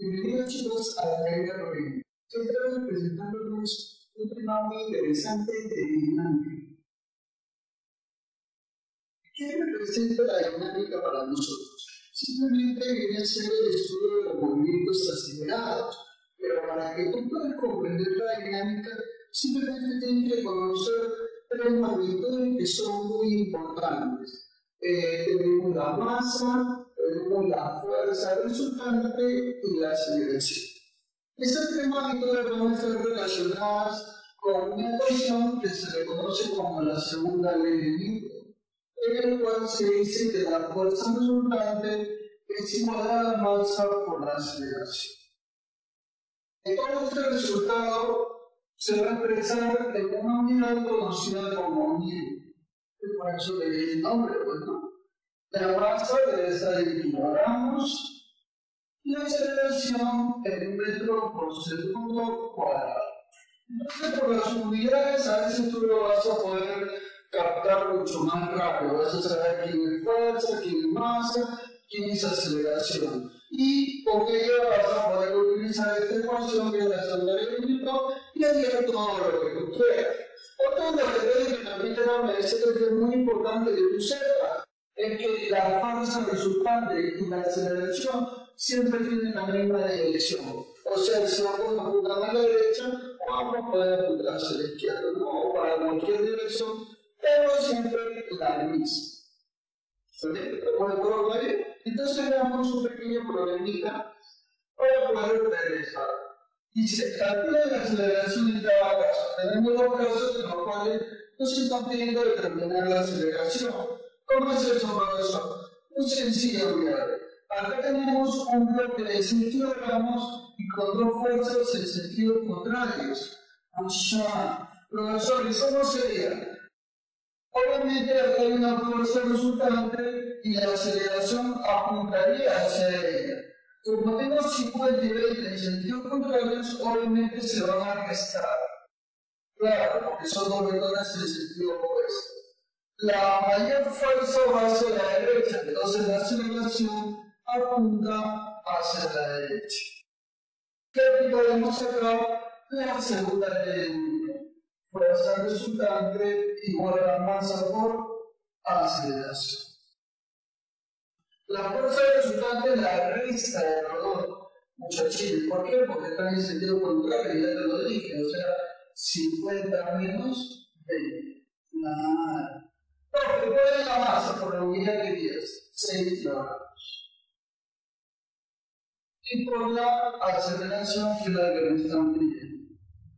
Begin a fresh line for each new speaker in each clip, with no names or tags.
Bienvenidos chicos a la Academia Rodríguez. Hoy estaremos presentándonos un tema muy interesante de dinámica. ¿Qué representa la dinámica para nosotros? Simplemente viene a ser el estudio de los movimientos acelerados, pero para que tú puedas comprender la dinámica, simplemente tienes que conocer tres magnitudes que son muy importantes. Tenemos la masa, tenemos la fuerza resultante y la aceleración. Estas tres magnitudes van a estar relacionadas con una ecuación que se le conoce como la segunda ley de Newton, en el cual se dice que la fuerza resultante es igual a la masa por la aceleración. Todo este resultado se va a expresar en una unidad conocida como Newton. Por eso le di el nombre, bueno. La masa debe estar en kilogramos y la aceleración en metro por segundo cuadrado. Entonces, por las unidades, a veces tú lo vas a poder captar mucho más rápido. Vas a saber quién es fuerza, quién es masa, quién es aceleración. Y con ello vas a poder utilizar esta ecuación que es la segunda ley de Newton y hacer todo lo que tú quieras. Otro detalle que también te va a decir que es muy importante que tú sepas es que la fuerza resultante y la aceleración siempre tienen la misma dirección. O sea, si vamos a apuntar a la derecha, vamos a poder apuntar hacia la izquierda, ¿no? O para cualquier dirección, pero siempre la misma. Entonces veamos un pequeño problemita para poder ver esto. Dice, calcula la aceleración en cada caso. Tenemos dos casos en los cuales nos están pidiendo determinar la aceleración. ¿Cómo es eso, profesor? Muy sencillo, mira. Acá tenemos un bloque de sentido gramos y con dos fuerzas en sentido contrarios. Profesor, ¿y cómo sería? Obviamente acá hay una fuerza resultante y la aceleración apuntaría hacia ella. Como tengo 50 y 20 en sentido contrarios, obviamente se van a restar. Claro, porque son dos vectores en sentido opuesto. La mayor fuerza va hacia la derecha, entonces la aceleración apunta hacia la derecha. ¿Qué podemos sacar? La segunda ley de Newton. Fuerza resultante igual a la masa por aceleración. La fuerza resultante es la resta del rodón, muchachos. ¿Por qué? Porque está en el sentido contrario, ya te lo dije, o sea, 50 menos 20. Nada. No, pero ¿cuál es la masa por la unidad que tienes? 6 kilogramos. Y por la aceleración, que es la que me están pidiendo.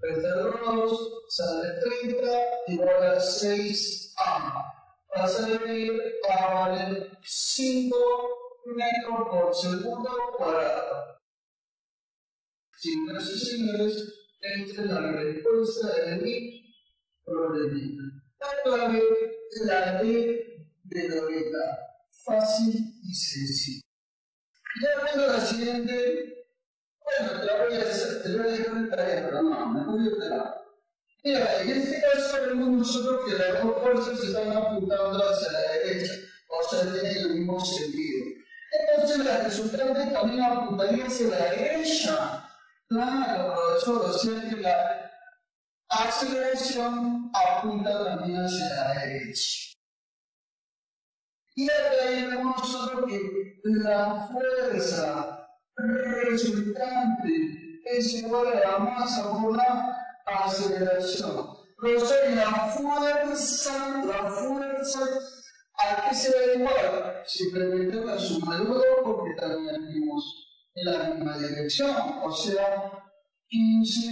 2 sale 30 igual a 6A. Vas a venir a valer 5 metros por segundo cuadrado. Señoras y señores, esta es la respuesta de mi problemita. La clave es la de Loreta. Fácil y sencillo. Ya vengo a la siguiente. Bueno, te la voy a hacer, te voy a dejar en tarea, pero no, mejor yo te la hago. Mira, en este caso vemos nosotros que las dos fuerzas están apuntando hacia la derecha, o sea, tienen el mismo sentido. Entonces la resultante también apuntaría hacia la derecha. Claro, profesor, o sea que la aceleración apunta también hacia la derecha. Y acá vemos nosotros que la fuerza resultante es igual a la masa por la aceleración. Profesor, la fuerza, ¿a qué se va igual? Simplemente la suma de los dos porque también venimos en la misma dirección, o sea, 15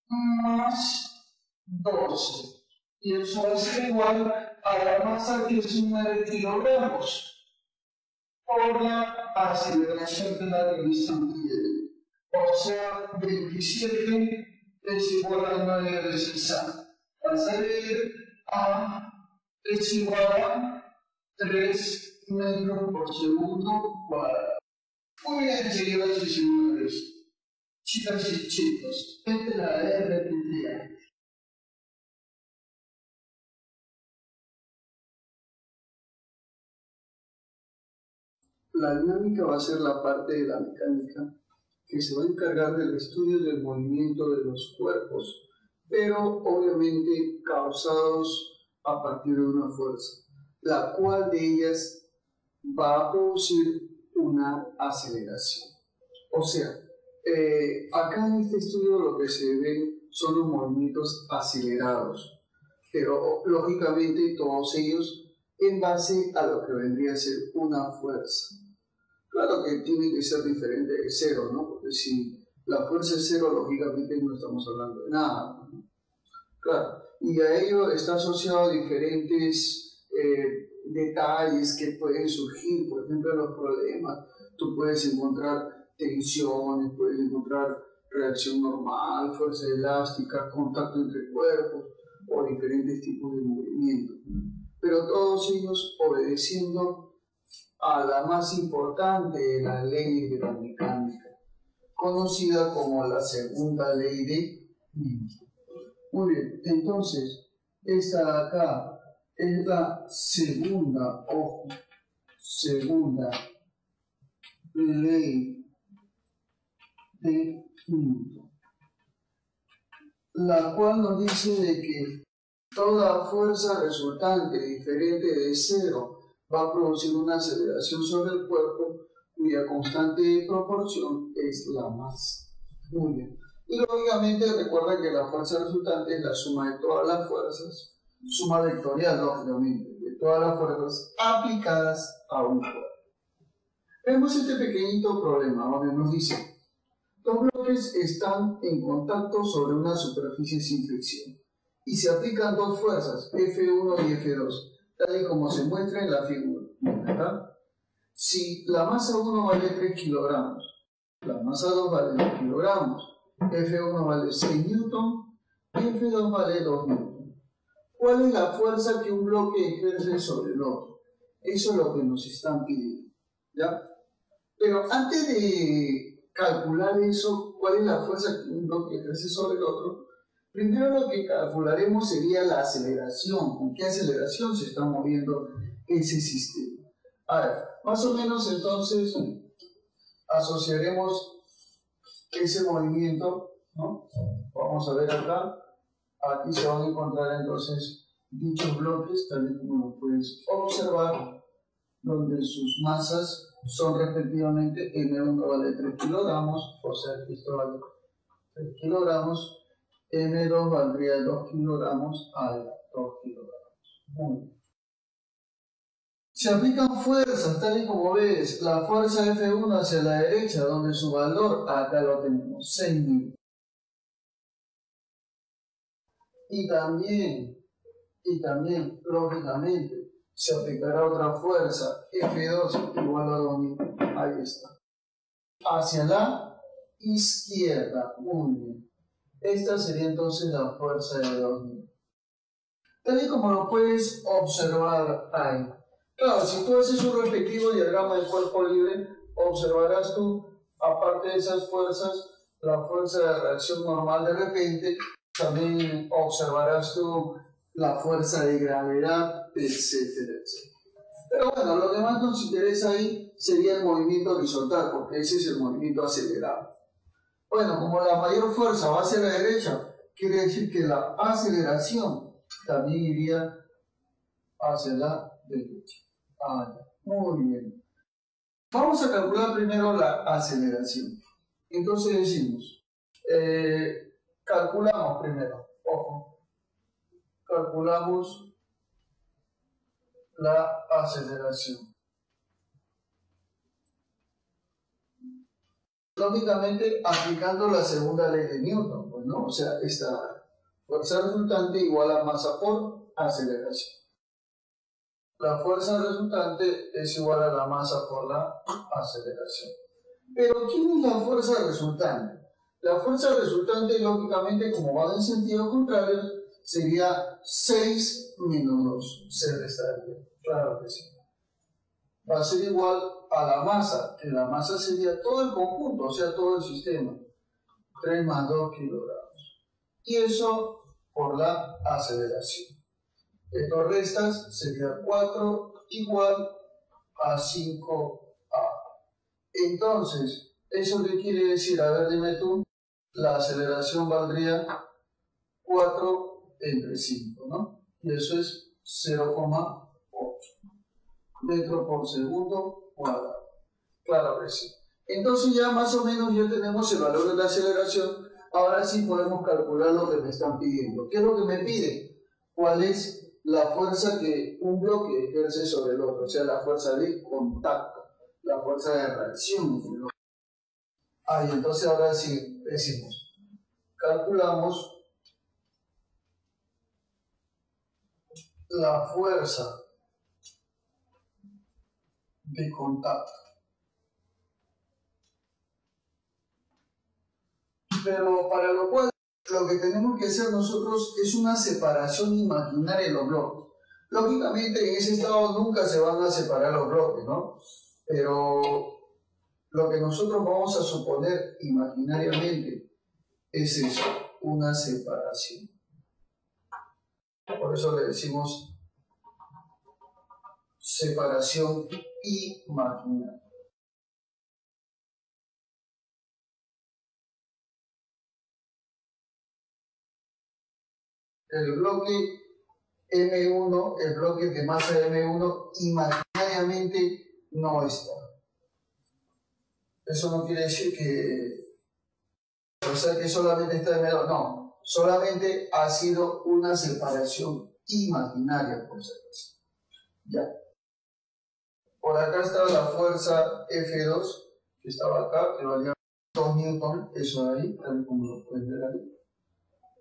más 12. Y eso va a ser igual a la masa que es 9 kilogramos por la aceleración de la revisión piel. O sea, 27 es igual a 9 veces A. Vas a ver A es igual a 3 metros por segundo cuadrado. Muy bien, señoras y señores, chicas y chicos, esta es la RPTA. La dinámica va a ser la parte de la mecánica que se va a encargar del estudio del movimiento de los cuerpos, pero obviamente causados a partir de una fuerza, la cual de ellas va a producir una aceleración. O sea, acá en este estudio lo que se ven son los movimientos acelerados, pero lógicamente todos ellos en base a lo que vendría a ser una fuerza. Claro que tiene que ser diferente de cero, ¿no? Porque si la fuerza es cero, lógicamente no estamos hablando de nada, ¿no? Claro, y a ello está asociado diferentes detalles que pueden surgir, por ejemplo, en los problemas. Tú puedes encontrar tensiones, puedes encontrar reacción normal, fuerza elástica, contacto entre cuerpos o diferentes tipos de movimientos. Pero todos ellos obedeciendo a la más importante de las leyes de la mecánica, conocida como la segunda ley de Newton. Muy bien, entonces, esta de acá es la segunda, ojo, segunda ley de Newton, la cual nos dice de que toda fuerza resultante diferente de cero va a producir una aceleración sobre el cuerpo cuya constante de proporción es la masa. Muy bien. Y lógicamente recuerda que la fuerza resultante es la suma de todas las fuerzas, suma vectorial lógicamente, de todas las fuerzas aplicadas a un cuerpo. Vemos este pequeñito problema donde nos dice: dos bloques están en contacto sobre una superficie sin fricción y se aplican dos fuerzas, F1 y F2, tal y como se muestra en la figura, ¿verdad? Si la masa 1 vale 3 kilogramos, la masa 2 vale 2 kilogramos, F1 vale 6 newton y F2 vale 2 newton. ¿Cuál es la fuerza que un bloque ejerce sobre el otro? Eso es lo que nos están pidiendo, ¿ya? Pero antes de calcular eso, ¿cuál es la fuerza que un bloque ejerce sobre el otro? Primero lo que calcularemos sería la aceleración, con qué aceleración se está moviendo ese sistema. A ver, más o menos entonces asociaremos ese movimiento, ¿no? Vamos a ver acá, aquí se van a encontrar entonces dichos bloques, tal y como lo puedes observar, donde sus masas son respectivamente M1 vale 3 kilogramos, o sea que esto vale 3 kilogramos, M2 valdría 2 kilogramos a 2 kilogramos. Muy bien. Se aplican fuerzas, tal y como ves, la fuerza F1 hacia la derecha, donde su valor, acá lo tenemos, 6 newton. Y también, lógicamente, se aplicará otra fuerza, F2 igual a 2 newton. Ahí está. Hacia la izquierda, muy bien. Esta sería entonces la fuerza de 2 newton. Tal y como lo puedes observar ahí. Claro, si tú haces un respectivo diagrama de cuerpo libre, observarás tú, aparte de esas fuerzas, la fuerza de reacción normal de repente, también observarás tú la fuerza de gravedad, etcétera, etcétera. Pero bueno, lo que más nos interesa ahí sería el movimiento horizontal, porque ese es el movimiento acelerado. Bueno, como la mayor fuerza va hacia la derecha, quiere decir que la aceleración también iría hacia la derecha. Muy bien. Vamos a calcular primero la aceleración. Entonces decimos, calculamos primero, ojo, calculamos la aceleración. Lógicamente aplicando la segunda ley de Newton, pues, ¿no? O sea, esta fuerza resultante igual a masa por aceleración. La fuerza resultante es igual a la masa por la aceleración. Pero ¿quién es la fuerza resultante? La fuerza resultante, lógicamente, como va en sentido contrario, sería 6 menos 2. Se restaría. Claro que sí. Va a ser igual a la masa, que la masa sería todo el conjunto, o sea, todo el sistema. 3 más 2 kilogramos. Y eso por la aceleración. Esto restas sería 4 igual a 5A. Entonces, ¿Eso qué quiere decir? A ver, dime tú. La aceleración valdría 4 entre 5, ¿no? Y eso es 0,8 metros por segundo cuadrado. Claro que sí. Entonces ya más o menos ya tenemos el valor de la aceleración. Ahora sí podemos calcular lo que me están pidiendo. ¿Qué es lo que me piden? ¿Cuál es la fuerza que un bloque ejerce sobre el otro? O sea, la fuerza de contacto, la fuerza de reacción entre los. Y entonces ahora sí decimos, calculamos la fuerza de contacto. Pero para lo cual lo que tenemos que hacer nosotros es una separación imaginaria de los bloques. Lógicamente en ese estado nunca se van a separar los bloques, ¿no? Pero lo que nosotros vamos a suponer imaginariamente es eso, una separación. Por eso le decimos separación imaginaria. El bloque M1, el bloque de masa M1, imaginariamente no está. Eso no quiere decir que, o sea, que solamente está M2, no, solamente ha sido una separación imaginaria, por si acaso. Ya. Por acá está la fuerza F2, que estaba acá, que valía 2 newton, eso de ahí, tal como lo pueden ver ahí.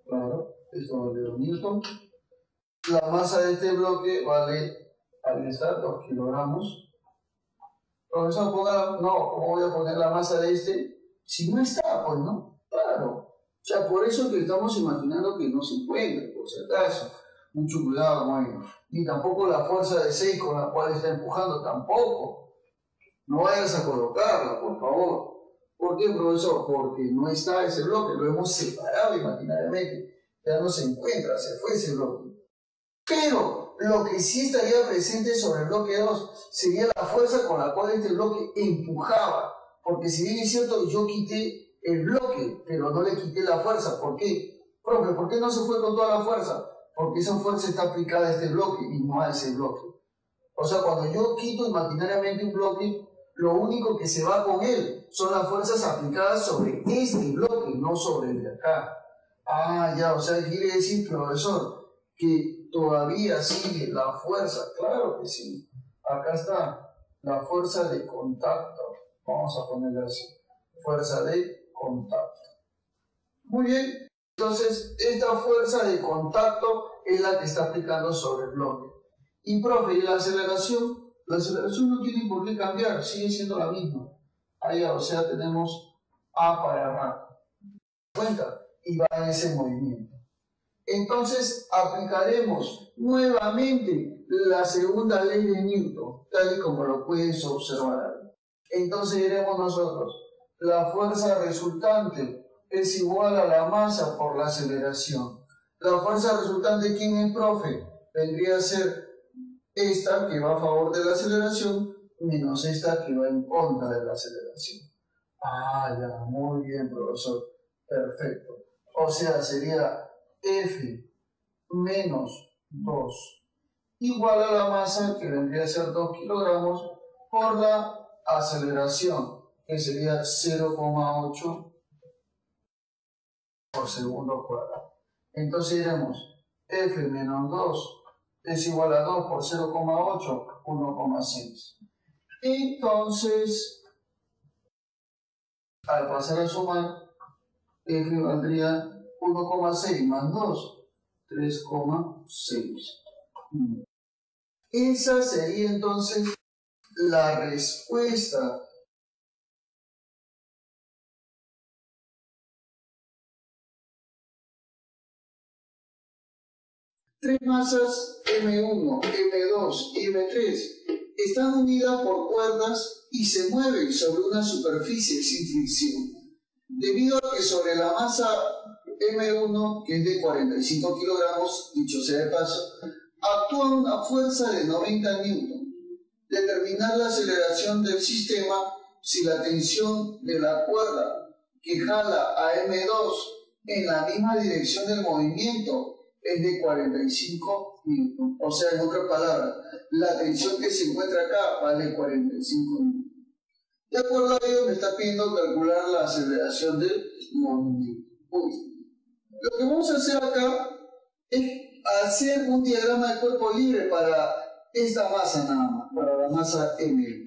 Claro, esto vale 2 newton. La masa de este bloque vale, ahí está, 2 kilogramos. Profesor, no, ¿cómo voy a poner la masa de este? Si no está, pues no, claro. O sea, por eso que estamos imaginando que no se encuentra, por si acaso. Mucho cuidado, bueno. Ni tampoco la fuerza de 6 con la cual está empujando, tampoco. No vayas a colocarla, por favor. ¿Por qué, profesor? Porque no está ese bloque, lo hemos separado imaginariamente. Ya no se encuentra, se fue ese bloque. Pero lo que sí estaría presente sobre el bloque 2 sería la fuerza con la cual este bloque empujaba. Porque si bien es cierto, yo quité el bloque, pero no le quité la fuerza. ¿Por qué? Profe, ¿por qué no se fue con toda la fuerza? Porque esa fuerza está aplicada a este bloque y no a ese bloque. O sea, cuando yo quito imaginariamente un bloque, lo único que se va con él son las fuerzas aplicadas sobre este bloque, no sobre el de acá. Ya, o sea, quiere decir, profesor, que todavía sigue la fuerza. Claro que sí. Acá está la fuerza de contacto. Vamos a ponerla así. Fuerza de contacto. Muy bien. Entonces, esta fuerza de contacto es la que está aplicando sobre el bloque. Y, profe, ¿y la aceleración? La aceleración no tiene por qué cambiar, sigue siendo la misma. Allá, o sea, tenemos A para abajo. ¿Cuenta? Y va en ese movimiento. Entonces, aplicaremos nuevamente la segunda ley de Newton, tal y como lo puedes observar. Entonces diremos nosotros, la fuerza resultante es igual a la masa por la aceleración. La fuerza resultante, ¿quién es, profe? Vendría a ser esta que va a favor de la aceleración menos esta que va en contra de la aceleración. Ya, muy bien, profesor. Perfecto. O sea, sería F menos 2 igual a la masa, que vendría a ser 2 kilogramos, por la aceleración, que sería 0,8 por segundo cuadrado. Entonces diremos F menos 2 es igual a 2 por 0,8, 1,6. Entonces, al pasar a sumar, F valdría 1,6 más 2, 3,6. Esa sería entonces la respuesta. Tres masas M1, M2 y M3 están unidas por cuerdas y se mueven sobre una superficie sin fricción. Debido a que sobre la masa M1, que es de 45 kilogramos, dicho sea de paso, actúa una fuerza de 90 newton. Determinar la aceleración del sistema si la tensión de la cuerda que jala a M2 en la misma dirección del movimiento es de 45 newton. O sea, en otras palabras, la tensión que se encuentra acá vale 45 newton. De acuerdo a ello, me está pidiendo calcular la aceleración del movimiento. Lo que vamos a hacer acá es hacer un diagrama de cuerpo libre para esta masa nada más, para la masa M.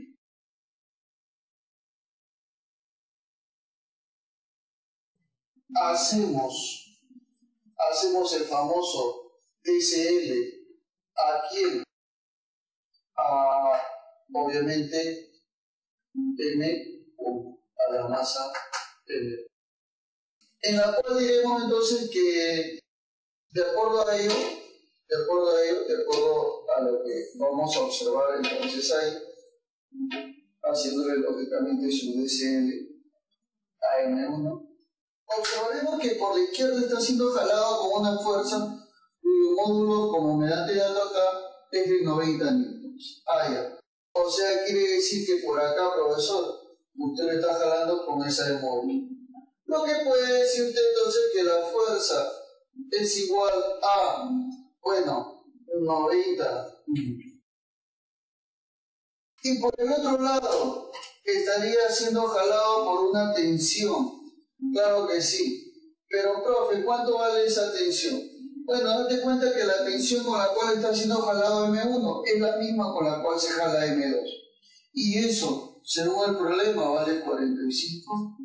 Hacemos el famoso TCL a quién, obviamente M1, a la masa M, en la cual diremos entonces que de acuerdo a lo que vamos a observar entonces ahí, haciéndole lógicamente su DCL a M1, observaremos que por la izquierda está siendo jalado con una fuerza cuyo módulo, como me da tirando acá, es de 90 newtons. Ya. O sea, quiere decir que por acá, profesor, usted le está jalando con esa de módulo. Lo que puede decir usted entonces que la fuerza es igual a, 90. Y por el otro lado, estaría siendo jalado por una tensión. Claro que sí. Pero, profe, ¿cuánto vale esa tensión? Bueno, date cuenta que la tensión con la cual está siendo jalado M1 es la misma con la cual se jala M2. Y eso, según el problema, vale 45.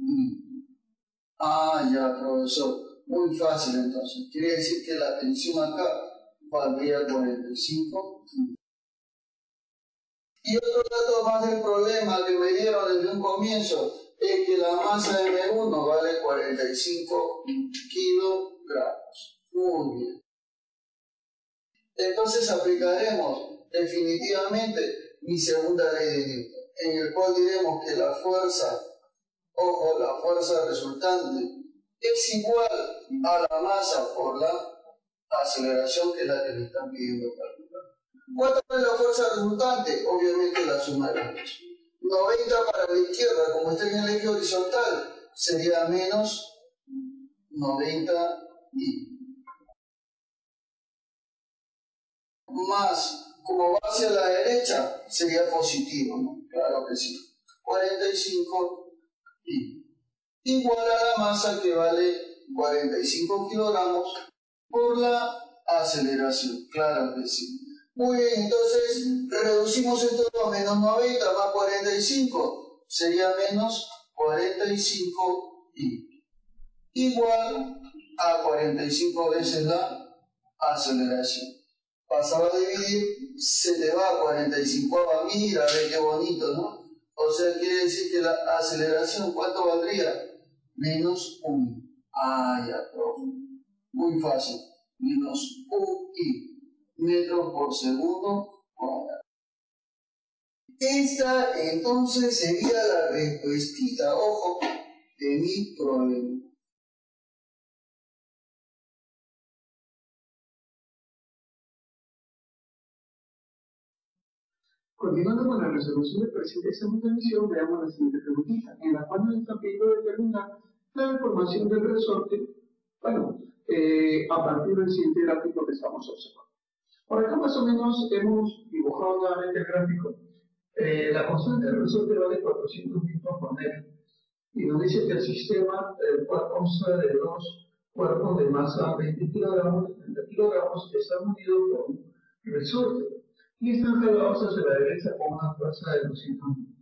Ya, profesor. Muy fácil entonces. Quiere decir que la tensión acá valdría 45. Y otro dato más del problema que me dieron desde un comienzo es que la masa de M1 vale 45 kilogramos. Muy bien. Entonces aplicaremos definitivamente mi segunda ley de Newton, en el cual diremos que la fuerza resultante es igual a la masa por la aceleración, que es la que me están pidiendo calcular. ¿Cuánto es la fuerza resultante? Obviamente la sumaremos. 90 para la izquierda, como está en el eje horizontal, sería menos 90 y más, como va hacia la derecha, sería positivo, ¿no? Claro que sí. 45 y igual a la masa que vale 45 kilogramos por la aceleración. Claro que sí. Muy bien, entonces reducimos esto a menos 90 más 45, sería menos 45 y igual a 45 veces la aceleración. Pasaba a dividir, se le va a 45, mira, ve qué bonito, ¿no? O sea, quiere decir que la aceleración, ¿cuánto valdría? Menos 1. Ya, profe. Muy fácil. Menos 1 y metros por segundo cuadrado. Esta entonces sería la respuesta, ojo, de mi problema.
Continuando con la resolución del presente examen de admisión, veamos la siguiente preguntita, en la cual nos está pidiendo determinar la deformación del resorte, a partir del siguiente gráfico que estamos observando. Por acá más o menos hemos dibujado nuevamente el gráfico. La constante del resorte vale 400 newton por metro y nos dice que el sistema, el cual consta de dos cuerpos de masa 20 kilogramos, 30 kilogramos, están unidos por un resorte y están jalados hacia la derecha con una fuerza de 200 newton.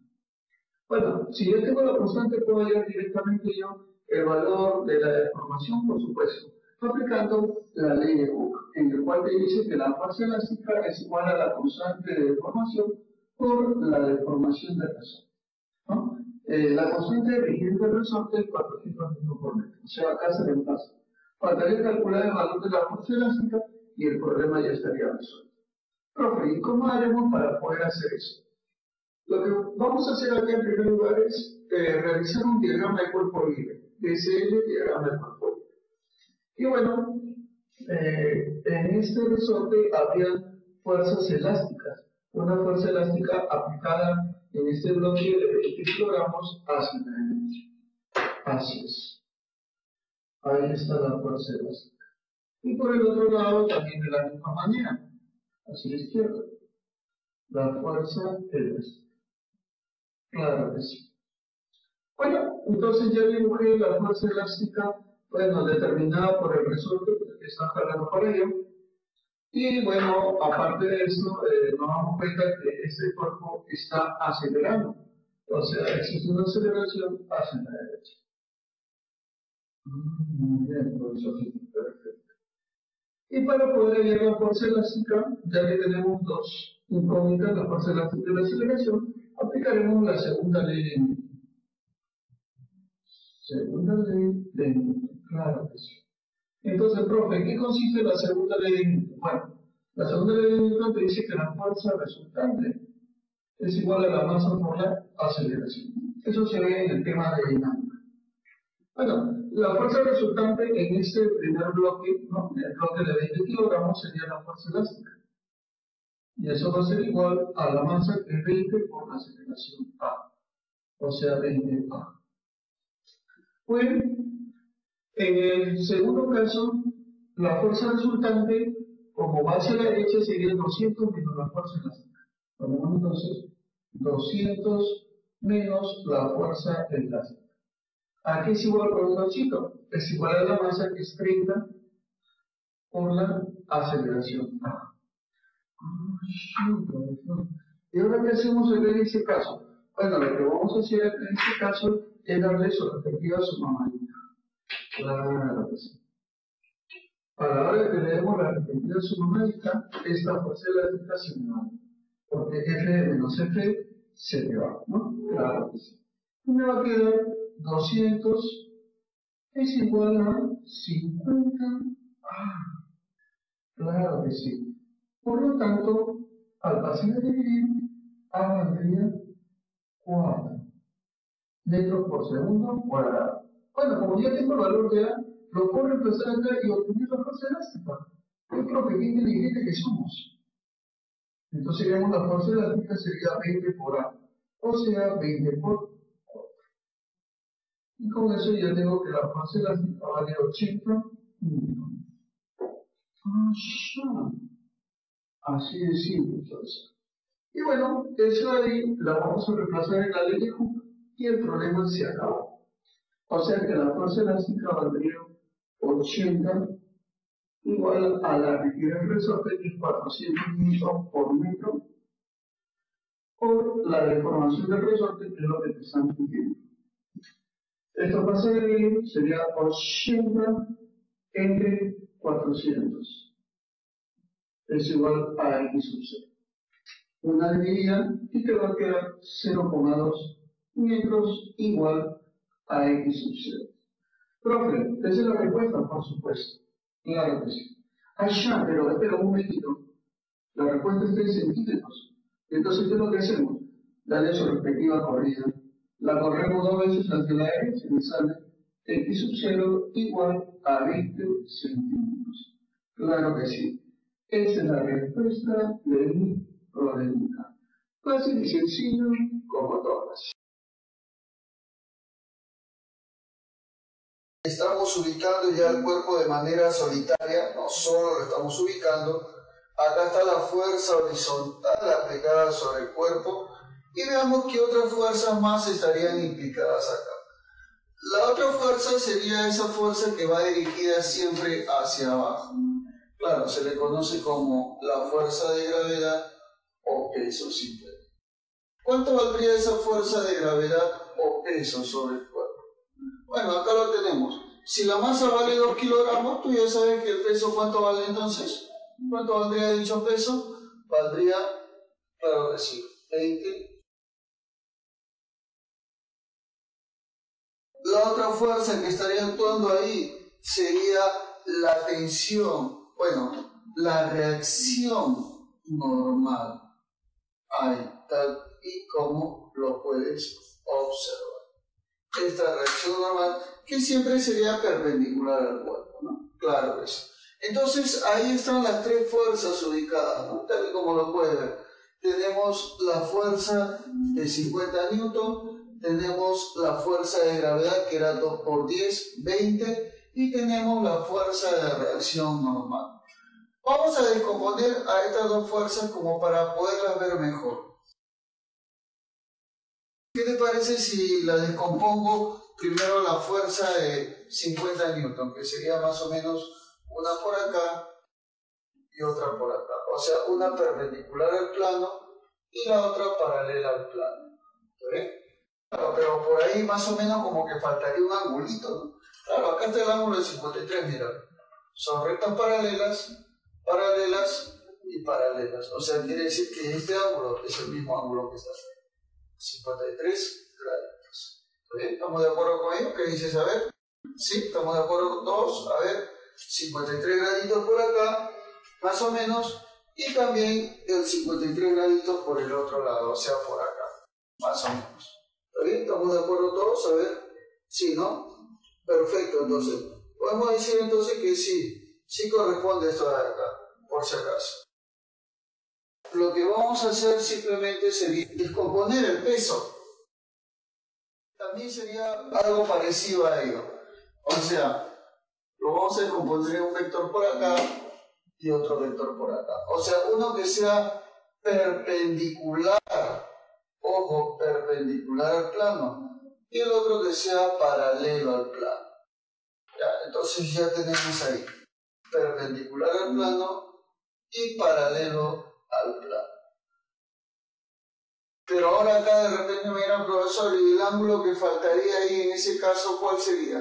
Bueno, si yo tengo la constante, puedo hallar directamente yo el valor de la deformación, por supuesto, aplicando la ley de Hooke, en el cual te dice que la fuerza elástica es igual a la constante de deformación por la deformación del resorte, ¿no? La constante vigente del resorte es 400 newton por metro, o sea, acá se reemplaza. Faltaría calcular el valor de la fuerza elástica y el problema ya estaría resuelto. Profe, ¿y cómo haremos para poder hacer eso? Lo que vamos a hacer aquí en primer lugar es realizar un diagrama de cuerpo libre, DCL, diagrama de cuerpo libre. Y bueno, en este resorte había fuerzas elásticas, una fuerza elástica aplicada en este bloque de 20 kilogramos hacia la derecha. Así es. Ahí está la fuerza elástica. Y por el otro lado también de la misma manera, hacia la izquierda. La fuerza elástica. Claro que sí. Bueno, entonces ya dibujé la fuerza elástica, bueno, determinada por el resorte que está jalando para ello. Y bueno, aparte de eso, nos damos cuenta que este cuerpo está acelerando. O sea, existe una aceleración hacia la derecha. Muy bien, profesor. Perfecto. Y para poder hallar la fuerza elástica, ya que tenemos dos incógnitas, la fuerza elástica y la aceleración, aplicaremos la segunda ley de Newton. Segunda ley de Newton, claro que sí. Entonces, profe, ¿en qué consiste la segunda ley de Newton? Bueno, la segunda ley de Newton te dice que la fuerza resultante es igual a la masa por la aceleración. Eso se ve en el tema de dinámica. Bueno, la fuerza resultante en este primer bloque, ¿no? En el bloque de 20 kilogramos sería la fuerza elástica. Y eso va a ser igual a la masa que es 20 por la aceleración A. O sea, 20A. Bueno, en el segundo caso, la fuerza resultante, como va hacia la derecha, sería 200 menos la fuerza elástica. Ponemos entonces 200 menos la fuerza elástica. Aquí es igual por un 2, es igual a la masa que es 30 por la aceleración A. ¿Y ahora qué hacemos en ese caso? Bueno, lo que vamos a hacer en este caso es darle su respectiva sumamanita. Claro que sí. A la hora de que le demos la respectiva sumamanita, esta fuerza elástica se me va. Porque F menos F se le va, ¿no? Claro que sí. Y me va a quedar 200 es igual a 50. Claro que sí. Por lo tanto, al pasar a dividir, A valdría 4 metros por segundo cuadrado. Bueno, como ya tengo el valor de A, lo puedo reemplazar acá y obtener la fuerza elástica. Yo creo que qué inteligente que somos. Entonces, digamos, la fuerza elástica sería 20 por A, o sea, 20 por 4. Y con eso ya tengo que la fuerza elástica vale 80 newton. Así de simple, entonces. Y bueno, eso ahí la vamos a reemplazar en la ley de Hooke y el problema se acabó. O sea que la fuerza elástica valdría 80 igual a la que quiere el resorte, que es 400 newton por metro, por la deformación del resorte, que es lo que te están pidiendo. Esto pasa de dividir, sería 80 entre 400. Es igual a X sub 0. Una dividida y te va a quedar 0,2 metros igual a X sub 0. Profe, esa es la respuesta, por supuesto. Claro que sí. Ya, pero espera un momentito. La respuesta está en centímetros. Entonces, ¿qué es lo que hacemos? Darle su respectiva corrida. La corremos 2 veces hacia la derecha y me sale X sub 0 igual a 20 centímetros. Claro que sí. Esa es la respuesta de mi problemita. Fácil y sencillo como todas.
Estamos ubicando ya el cuerpo de manera solitaria, no solo lo estamos ubicando. Acá está la fuerza horizontal aplicada sobre el cuerpo y veamos qué otras fuerzas más estarían implicadas acá. La otra fuerza sería esa fuerza que va dirigida siempre hacia abajo. Claro, se le conoce como la fuerza de gravedad o peso simplemente. ¿Cuánto valdría esa fuerza de gravedad o peso sobre el cuerpo? Bueno, acá lo tenemos. Si la masa vale 2 kilogramos, tú ya sabes que el peso, ¿cuánto vale entonces? ¿Cuánto valdría dicho peso? Valdría, claro que sí, 20. La otra fuerza que estaría actuando ahí sería la tensión. Bueno, la reacción normal. Ahí, tal y como lo puedes observar. Esta reacción normal que siempre sería perpendicular al cuerpo, ¿no? Claro que sí. Entonces, ahí están las tres fuerzas ubicadas, ¿no? Tal y como lo puedes ver. tenemos la fuerza de 50 newton, tenemos la fuerza de gravedad que era 2 por 10, 20, y tenemos la fuerza de reacción normal. Vamos a descomponer a estas dos fuerzas como para poderlas ver mejor. ¿Qué te parece si la descompongo primero la fuerza de 50 newton, que sería más o menos una por acá y otra por acá? O sea, una perpendicular al plano y la otra paralela al plano. ¿Ven? Claro, pero por ahí más o menos como que faltaría un angulito, ¿no? Claro, acá está el ángulo de 53, mira. Son rectas paralelas, paralelas y paralelas. O sea, quiere decir que este ángulo es el mismo ángulo que está acá. 53 graditos. ¿Bien? ¿Estamos de acuerdo con ello? ¿Qué dices? A ver. ¿Sí? ¿Estamos de acuerdo todos? A ver. 53 graditos por acá, más o menos. Y también el 53 graditos por el otro lado, o sea, por acá. Más o menos. ¿Está bien? ¿Estamos de acuerdo todos? A ver. ¿Sí, no? Perfecto, entonces. Podemos decir entonces que sí. Sí corresponde esto de acá, por si acaso. Lo que vamos a hacer simplemente sería descomponer el peso. También sería algo parecido a ello. O sea, lo vamos a descomponer en un vector por acá y otro vector por acá. O sea, uno que sea perpendicular, ojo, perpendicular al plano, y el otro que sea paralelo al plano. Ya, entonces ya tenemos ahí perpendicular al plano y paralelo al plano. Pero ahora acá de repente me dirán, profesor, ¿y el ángulo que faltaría ahí en ese caso cuál sería?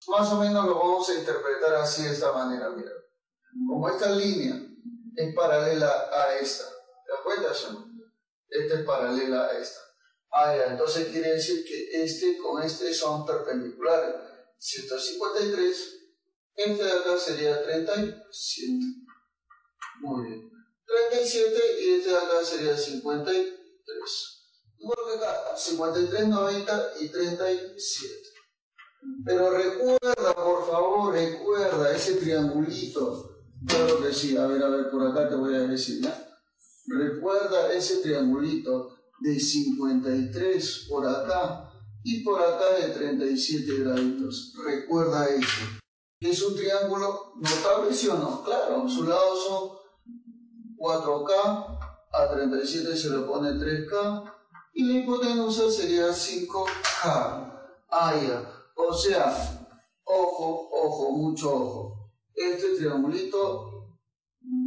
Más o menos lo vamos a interpretar así, de esta manera, mira. Como esta línea es paralela a esta, ¿te das cuenta, no? Esta es paralela a esta. Ah, ya, entonces quiere decir que este con este son perpendiculares. Si esto es 53, este de acá sería 37. Muy bien. 37 y este de acá sería 53. Igual que acá, 53, 90 y 37. Pero recuerda, por favor, recuerda ese triangulito. Claro que sí, a ver, por acá te voy a decir, ¿ya? Recuerda ese triangulito de 53 por acá y por acá de 37 graditos. Recuerda eso. ¿Es un triángulo notable, sí o no? Claro, sus lados son 4K, a 37 se le pone 3K y la hipotenusa sería 5K. Ah, ya. O sea, ojo, ojo, mucho ojo. Este triangulito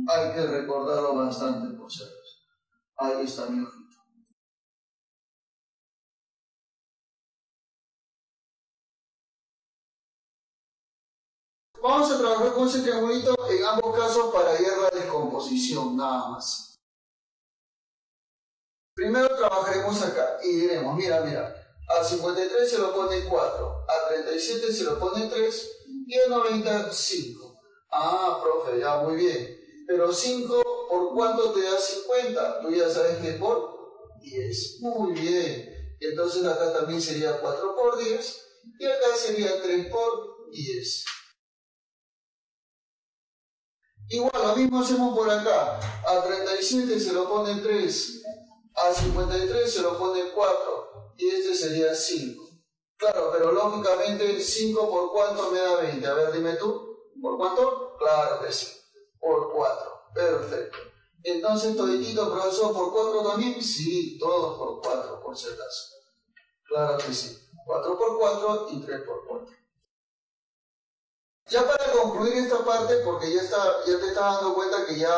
hay que recordarlo bastante, por cierto. Ahí está mi ojito. Vamos a trabajar con ese triangulito en ambos casos para guiar la descomposición, nada más. Primero trabajaremos acá y diremos, mira, a 53 se lo pone 4, a 37 se lo pone 3 y a 90 5. Ah, profe, ya muy bien. Pero 5 por cuánto te da 50? Tú ya sabes que por 10. Muy bien. Entonces acá también sería 4 por 10 y acá sería 3 por 10. Igual, lo mismo hacemos por acá. A 37 se lo pone 3, a 53 se lo pone 4 y este sería 5. Claro, pero lógicamente 5 por cuánto me da 20. A ver, dime tú. ¿Por cuánto? Claro que sí. Por 4. Perfecto. Entonces, toditito, profesor, ¿por 4 también? Sí, todos por 4, por si acaso. Claro que sí. 4 por 4 y 3 por 4. Ya para concluir esta parte, porque ya te estás dando cuenta que ya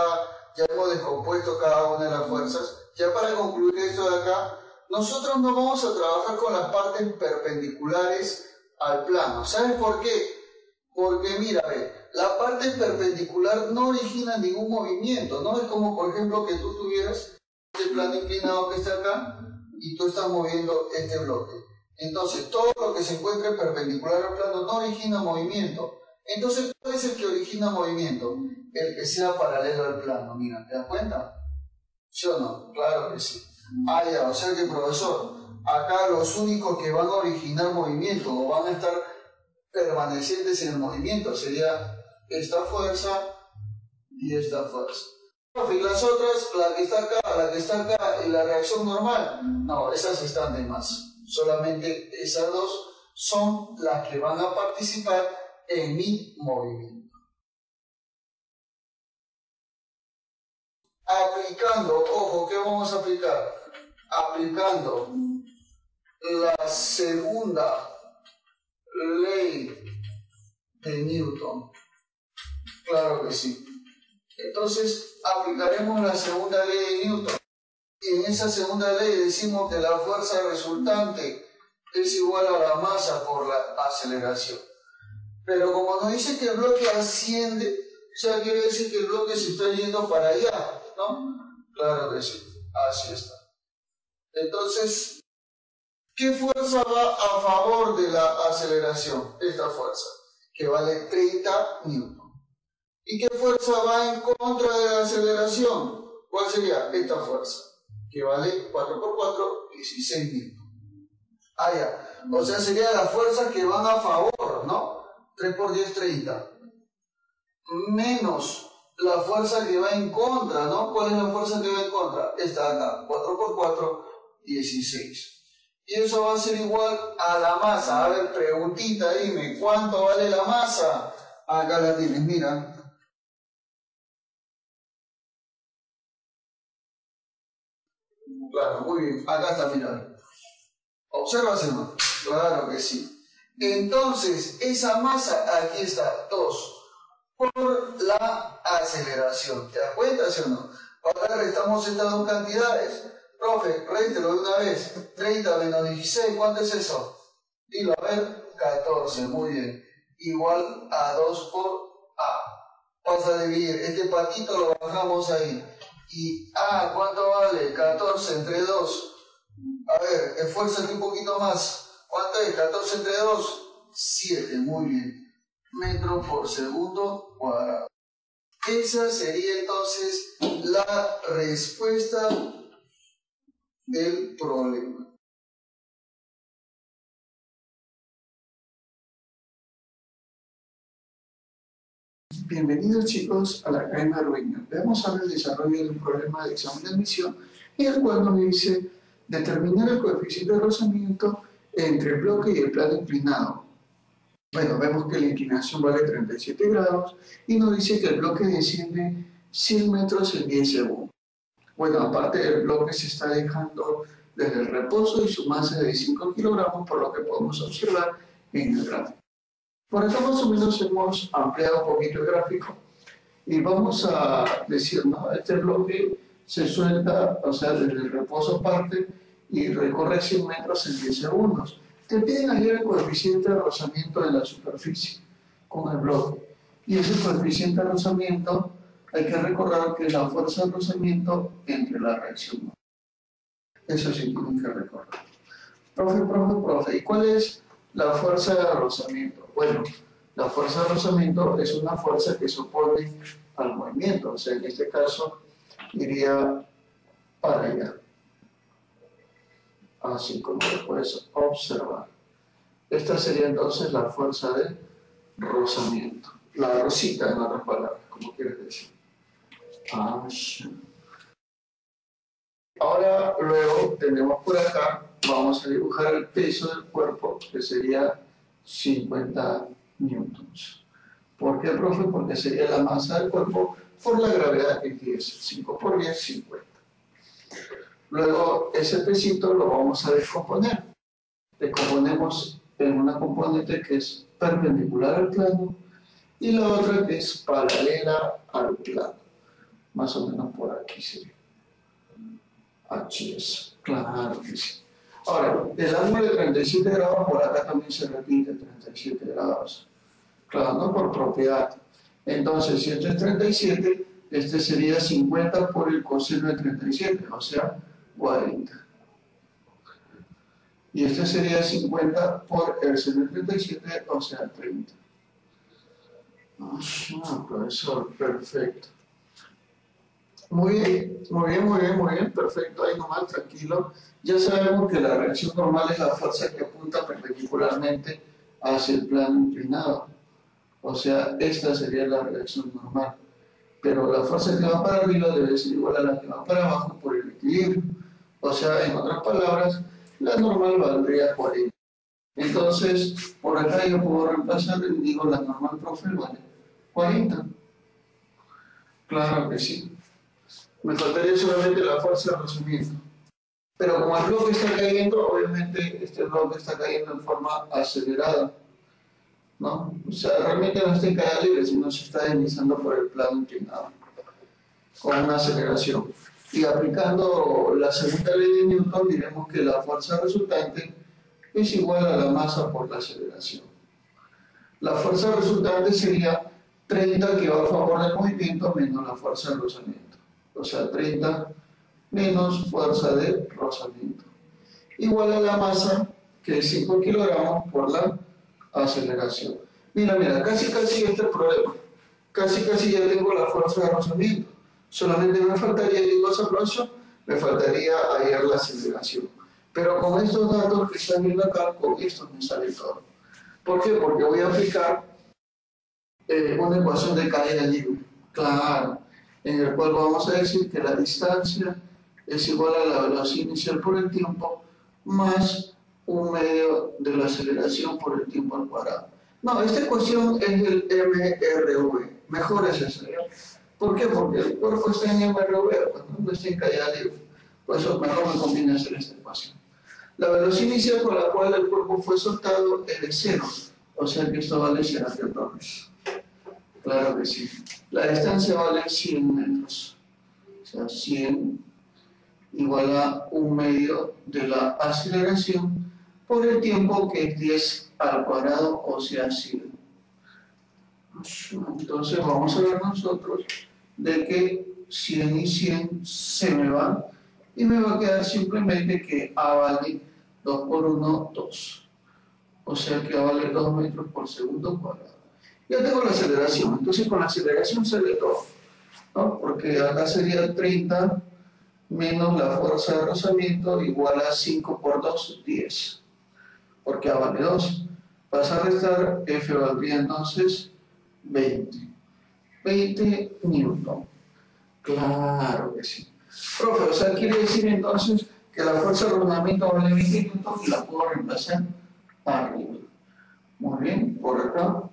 hemos descompuesto cada una de las fuerzas, ya para concluir esto de acá, nosotros no vamos a trabajar con las partes perpendiculares al plano. ¿Sabes por qué? Porque mira, la parte perpendicular no origina ningún movimiento, no es como por ejemplo que tú tuvieras este plano inclinado que está acá y tú estás moviendo este bloque. Entonces todo lo que se encuentre perpendicular al plano no origina movimiento. Entonces, ¿cuál es el que origina movimiento? El que sea paralelo al plano. Mira, ¿te das cuenta? ¿Sí o no? Claro que sí. Ah, ya, o sea que, profesor, acá los únicos que van a originar movimiento o van a estar permanecientes en el movimiento sería esta fuerza y esta fuerza. Y las otras, la que está acá, la que está acá y la reacción normal, no, esas están de más. Solamente esas dos son las que van a participar en mi movimiento. Aplicando, ojo, ¿qué vamos a aplicar? Aplicando la segunda ley de Newton. Claro que sí. Entonces aplicaremos la segunda ley de Newton. Y en esa segunda ley decimos que la fuerza resultante es igual a la masa por la aceleración. Pero como nos dice que el bloque asciende, o sea, quiere decir que el bloque se está yendo para allá, ¿no? Claro que sí, así está. Entonces, ¿qué fuerza va a favor de la aceleración? Esta fuerza, que vale 30 newton. ¿Y qué fuerza va en contra de la aceleración? ¿Cuál sería? Esta fuerza, que vale 4 por 4, 16 newton. Ah, ya. O sea, sería la fuerza que van a favor, ¿no? 3 por 10, 30. Menos la fuerza que va en contra, ¿no? ¿Cuál es la fuerza que va en contra? Esta de acá, 4 por 4, 16. Y eso va a ser igual a la masa. A ver, preguntita, dime, ¿cuánto vale la masa? Acá la tienes, mira. Claro, muy bien. Acá está, mira. ¿Observas, hermano? Claro que sí. Entonces, esa masa, aquí está, 2 por la aceleración. ¿Te das cuenta, sí o no? Ahora restamos estas dos cantidades. Profe, réstelo de una vez. 30 menos 16, ¿cuánto es eso? Dilo, a ver, 14, muy bien. Igual a 2 por A. Pasa a dividir. Este patito lo bajamos ahí. Y A, ¿cuánto vale? 14 entre 2. A ver, esfuérzate un poquito más. ¿Cuánto es? 14 entre 2. 7, muy bien. Metro por segundo cuadrado. Esa sería entonces la respuesta del problema.
Bienvenidos chicos a la Academia Arduino. Vamos a ver el desarrollo de un problema de examen de admisión en el cual nos dice determinar el coeficiente de rozamiento entre el bloque y el plano inclinado. Bueno, vemos que la inclinación vale 37 grados y nos dice que el bloque desciende 100 metros en 10 segundos. Bueno, aparte el bloque se está dejando desde el reposo y su masa es de 5 kilogramos, por lo que podemos observar en el gráfico. Por acá más o menos hemos ampliado un poquito el gráfico y vamos a decir, ¿no? Este bloque se suelta, o sea, desde el reposo parte y recorre 100 metros en 10 segundos. Te piden hallar el coeficiente de rozamiento de la superficie con el bloque. Y ese coeficiente de rozamiento hay que recordar que es la fuerza de rozamiento entre la reacción. Eso sí tienen que recordar. Profe, ¿y cuál es la fuerza de rozamiento? Bueno, la fuerza de rozamiento es una fuerza que se opone al movimiento. O sea, en este caso iría para allá. Así como lo puedes observar. Esta sería entonces la fuerza de rozamiento. La rosita, en otras palabras, como quieres decir. Ahora, luego, tenemos por acá, vamos a dibujar el peso del cuerpo, que sería 50 newtons. ¿Por qué, profe? Porque sería la masa del cuerpo por la gravedad que aquí es 5 por 10, 50. Luego, ese pesito lo vamos a descomponer. Descomponemos en una componente que es perpendicular al plano y la otra que es paralela al plano. Más o menos por aquí sería. Aquí es. Claro que sí. Ahora, el ángulo de 37 grados por acá también se repite 37 grados. Claro, no por propiedad. Entonces, si esto es 37, este sería 50 por el coseno de 37, o sea, 40. Y este sería 50 por el seno de 37, o sea, 30. Profesor, perfecto. Muy bien, perfecto, ahí nomás, tranquilo. Ya sabemos que la reacción normal es la fuerza que apunta perpendicularmente hacia el plano inclinado. O sea, esta sería la reacción normal.
pero la fuerza que va para arriba debe ser igual a la que va para abajo por el equilibrio. O sea, en otras palabras, la normal valdría 40. Entonces, por acá yo puedo reemplazar y digo la normal, profe, vale 40. Claro que sí. Me faltaría solamente la fuerza de rozamiento. Pero como el bloque está cayendo, obviamente este bloque está cayendo en forma acelerada, ¿no? O sea, realmente no está en caída libre, sino se está deslizando por el plano inclinado, con una aceleración. Y aplicando la segunda ley de Newton, diremos que la fuerza resultante es igual a la masa por la aceleración. La fuerza resultante sería 30 que va a favor del movimiento menos la fuerza de rozamiento. O sea, 30 menos fuerza de rozamiento. Igual a la masa, que es 5 kilogramos por la aceleración. Mira, casi este es el problema. Casi ya tengo la fuerza de rozamiento. Solamente me faltaría, digo ese aplauso, me faltaría hallar la aceleración. Pero con estos datos que están viendo acá, con estos me sale todo. ¿Por qué? Porque voy a aplicar una ecuación de caída libre. Claro, en el cual vamos a decir que la distancia es igual a la velocidad inicial por el tiempo más un medio de la aceleración por el tiempo al cuadrado. No, esta ecuación es del MRV. Mejor es esa, ¿ya? ¿Por qué? Porque el cuerpo está en MRV, cuando no está en caída libre. Por eso mejor me conviene hacer esta ecuación. La velocidad inicial con la cual el cuerpo fue soltado es de 0. O sea que esto vale 0 newtones. Claro que sí. La distancia vale 100 metros. O sea, 100 igual a un medio de la aceleración por el tiempo que es 10 al cuadrado, o sea 100. Entonces vamos a ver nosotros de que 100 y 100 se me van y me va a quedar simplemente que A vale 2 por 1, 2. O sea que A vale 2 metros por segundo cuadrado. Ya tengo la aceleración, entonces con la aceleración sale todo, ¿no? Porque acá sería 30 menos la fuerza de rozamiento igual a 5 por 2, 10. Porque A vale 2. Vas a restar, F valdría entonces 20. 20 newton. Claro que sí. Profe, o sea, quiere decir entonces que la fuerza de rozamiento vale 20 newton y la puedo reemplazar arriba. Muy bien, por acá.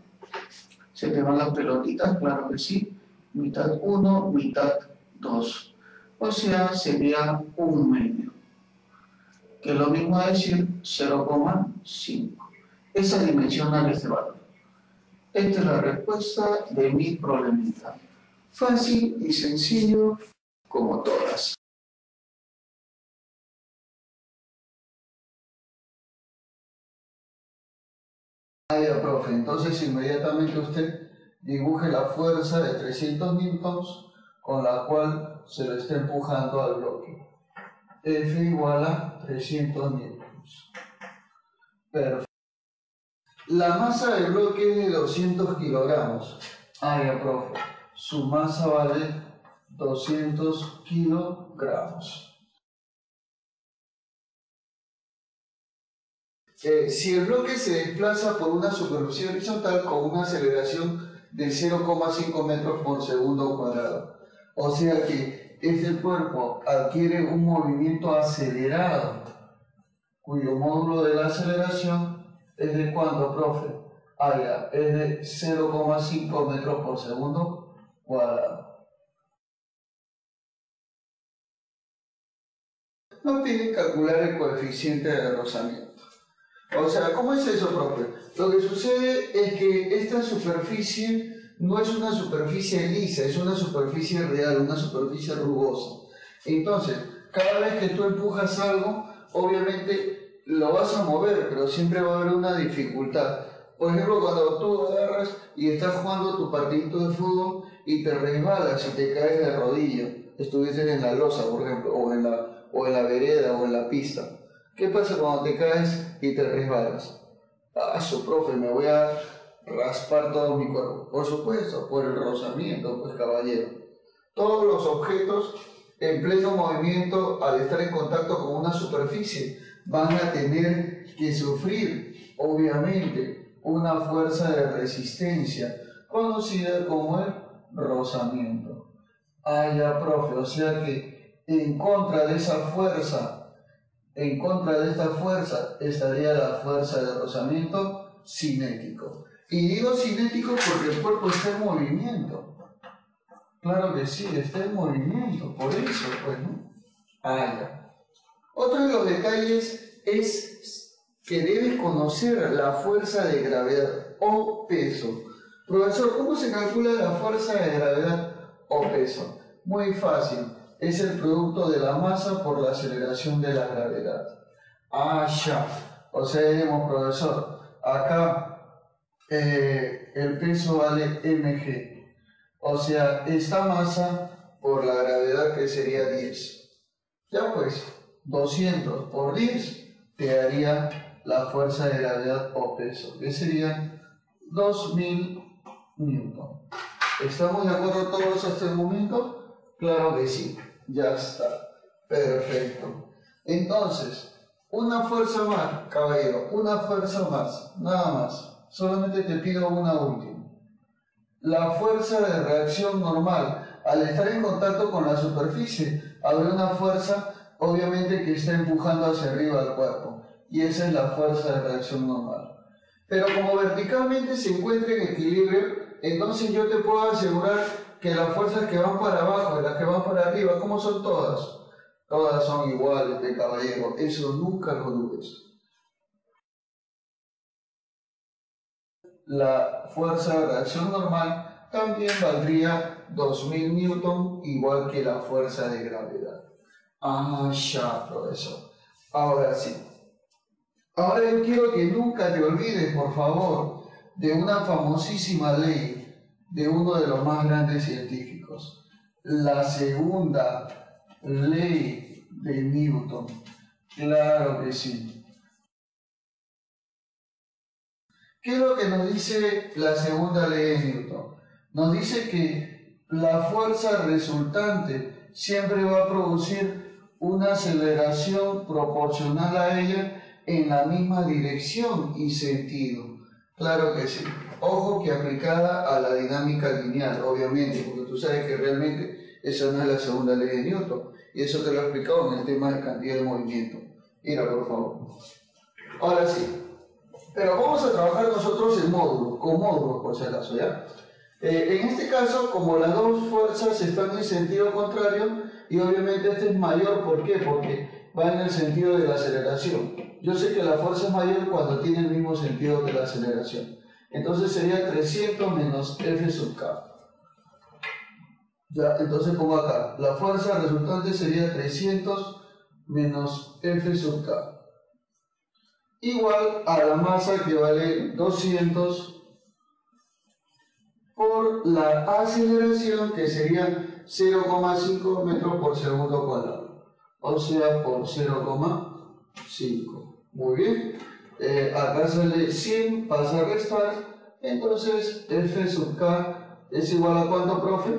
Se te van las pelotitas, claro que sí. Mitad 1, mitad 2. O sea, sería un medio. Que es lo mismo a decir 0,5. Esa dimensional este valor. Esta es la respuesta de mi problemita. Fácil y sencillo como todas. Ah, ya, profe. Entonces inmediatamente usted dibuje la fuerza de 300 newtons con la cual se lo está empujando al bloque. F igual a 300 newtons. Perfecto. La masa del bloque es de 200 kilogramos. Ah, ya, profe. Su masa vale 200 kilogramos. Si el bloque se desplaza por una superficie horizontal con una aceleración de 0,5 metros por segundo cuadrado, o sea que este cuerpo adquiere un movimiento acelerado, cuyo módulo de la aceleración es de ¿cuánto, profe? Ah, ya, es de 0,5 metros por segundo cuadrado. No tiene que calcular el coeficiente de rozamiento. O sea, ¿cómo es eso, profe? Lo que sucede es que esta superficie no es una superficie lisa, es una superficie real, una superficie rugosa. Entonces, cada vez que tú empujas algo, obviamente lo vas a mover, pero siempre va a haber una dificultad. Por ejemplo, cuando tú agarras y estás jugando tu partidito de fútbol y te resbalas y te caes de rodilla, estuvieses en la losa, por ejemplo, o en la vereda o en la pista. ¿Qué pasa cuando te caes y te resbalas? Ah, profe, me voy a raspar todo mi cuerpo. Por supuesto, por el rozamiento, pues caballero. Todos los objetos en pleno movimiento, al estar en contacto con una superficie, van a tener que sufrir, obviamente, una fuerza de resistencia, conocida como el rozamiento. Ah, ya, profe, o sea que en contra de esa fuerza, estaría la fuerza de rozamiento cinético. Y digo cinético porque el cuerpo está en movimiento. Claro que sí, está en movimiento, por eso, pues, ¿no? Ah, ya. Otro de los detalles es que debes conocer la fuerza de gravedad o peso. Profesor, ¿cómo se calcula la fuerza de gravedad o peso? Muy fácil, es el producto de la masa por la aceleración de la gravedad. Ah, ya. O sea, digamos, profesor, acá el peso vale mg. O sea, esta masa por la gravedad que sería 10. Ya pues, 200 por 10 te daría la fuerza de gravedad o peso, que sería 2000 newton. ¿Estamos de acuerdo todos hasta el momento? Claro que sí, ya está. Perfecto. Entonces, una fuerza más, caballero, una fuerza más, nada más. Solamente te pido una última. La fuerza de reacción normal, al estar en contacto con la superficie, habrá una fuerza obviamente que está empujando hacia arriba al cuerpo, y esa es la fuerza de reacción normal. Pero como verticalmente se encuentra en equilibrio, entonces yo te puedo asegurar que las fuerzas que van para abajo y las que van para arriba, ¿cómo son todas? Todas son iguales, de caballero, eso nunca lo dudes. La fuerza de reacción normal también valdría 2000 newton, igual que la fuerza de gravedad. Ah, ya, profesor. Ahora sí. Ahora yo quiero que nunca te olvides, por favor, de una famosísima ley de uno de los más grandes científicos. La segunda ley de Newton. Claro que sí. ¿Qué es lo que nos dice la segunda ley de Newton? Nos dice que la fuerza resultante siempre va a producir una aceleración proporcional a ella en la misma dirección y sentido. Claro que sí. Ojo que aplicada a la dinámica lineal, obviamente, porque tú sabes que realmente esa no es la segunda ley de Newton. Y eso te lo he explicado en el tema de cantidad de movimiento. Mira, por favor. Ahora sí. Pero vamos a trabajar nosotros en módulos, con módulos por si acaso, ¿ya? En este caso, como las dos fuerzas están en sentido contrario, y obviamente este es mayor, ¿por qué? Porque va en el sentido de la aceleración. Yo sé que la fuerza es mayor cuando tiene el mismo sentido que la aceleración. Entonces sería 300 menos F sub K. Ya, entonces pongo acá, la fuerza resultante sería 300 menos F sub K. Igual a la masa que vale 200 por la aceleración que sería 0,5 metros por segundo cuadrado, o sea por 0,5. Muy bien, acá sale 100, pasa a restar, entonces F sub K es igual a ¿cuánto, profe?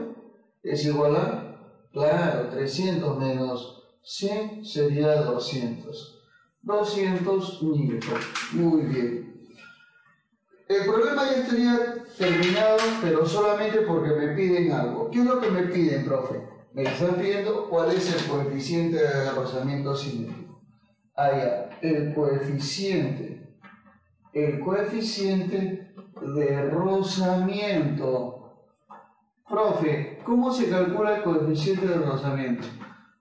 Es igual a, claro, 300 menos 100 sería 200. 200 newton. Muy bien. El problema ya estaría terminado, pero solamente porque me piden algo. ¿Qué es lo que me piden, profe? Me están pidiendo cuál es el coeficiente de rozamiento cinético. Allá, el coeficiente de rozamiento. Profe, ¿cómo se calcula el coeficiente de rozamiento?